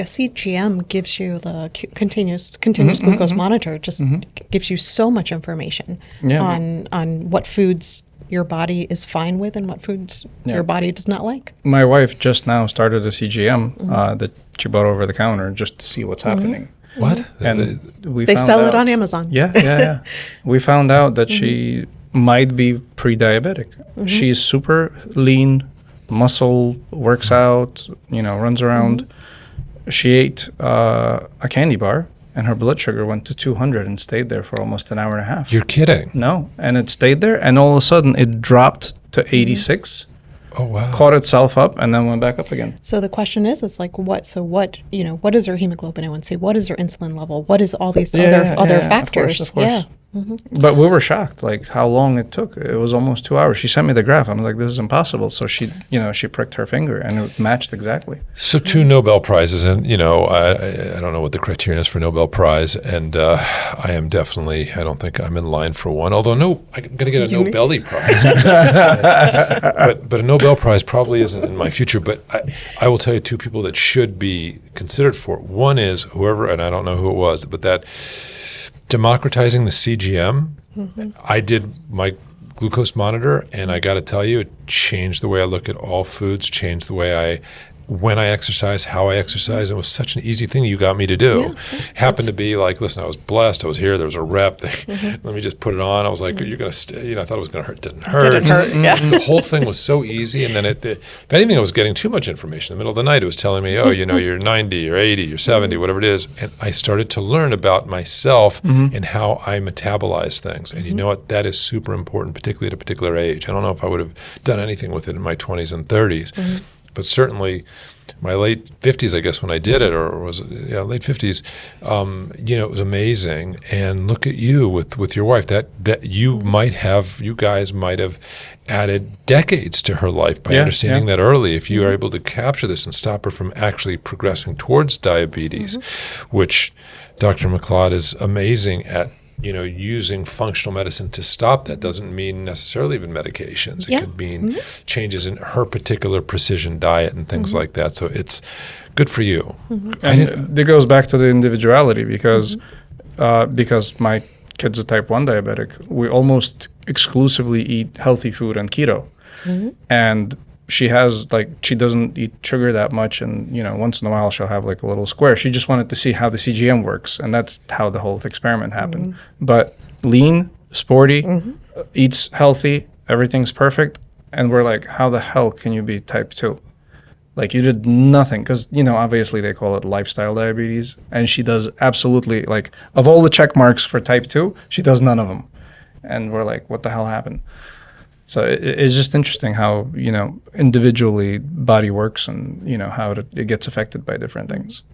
A CGM gives you the continuous glucose monitor. Just gives you so much information on what foods your body is fine with and what foods your body does not like. My wife just now started a CGM that she bought over the counter just to see what's happening. What? And they sell it on Amazon. Yeah. We found out that she might be pre-diabetic. She's super lean, muscle, works out, runs around. She ate a candy bar, and her blood sugar went to 200 and stayed there for almost an hour and a half. You're kidding? No, and it stayed there, and all of a sudden it dropped to 86. Oh, wow. Caught itself up, and then went back up again. So the question is like, what is her hemoglobin A1C? What is her insulin level? What is all these other factors? Of course. But we were shocked, like how long it took. It was almost 2 hours. She sent me the graph. I was like, this is impossible. So she pricked her finger, and it matched exactly. So 2 Nobel Prizes, and I don't know what the criterion is for Nobel Prize, and I am definitely, I don't think I'm in line for one. Although I'm going to get a Nobel Prize, but a Nobel Prize probably isn't in my future. But I will tell you 2 people that should be considered for it. One is whoever, and I don't know who it was, but that democratizing the CGM. I did my glucose monitor, and I got to tell you, it changed the way I look at all foods, changed the way when I exercise, how I exercise. It was such an easy thing you got me to do. Happened to be like, listen, I was blessed. I was here. There was a rep. Let me just put it on. I was like, you're going to stay. I thought it was going to hurt. Didn't hurt. The whole thing was so easy. And then if anything, I was getting too much information. In the middle of the night, it was telling me, you're 90 or 80 or 70, whatever it is. And I started to learn about myself and how I metabolize things. And you know what? That is super important, particularly at a particular age. I don't know if I would have done anything with it in my 20s and 30s. But certainly my late 50s, I guess, when I did it, or was it, late 50s, it was amazing. And look at you with your wife, that you guys might have added decades to her life by understanding that early. If you are able to capture this and stop her from actually progressing towards diabetes, which Dr. McLeod is amazing at, using functional medicine to stop that. Doesn't mean necessarily even medications. It could mean changes in her particular precision diet and things like that. So it's good for you. And it goes back to the individuality because my kid's a type 1 diabetic, we almost exclusively eat healthy food and keto. And she doesn't eat sugar that much, and once in a while she'll have like a little square. She just wanted to see how the CGM works, and that's how the whole experiment happened. But lean, sporty, eats healthy, everything's perfect, and we're like, how the hell can you be type 2? Like, you did nothing, because obviously they call it lifestyle diabetes, and she does absolutely, like, of all the check marks for type 2, she does none of them. And we're like, what the hell happened? So it's just interesting how, individually body works and, how it gets affected by different things.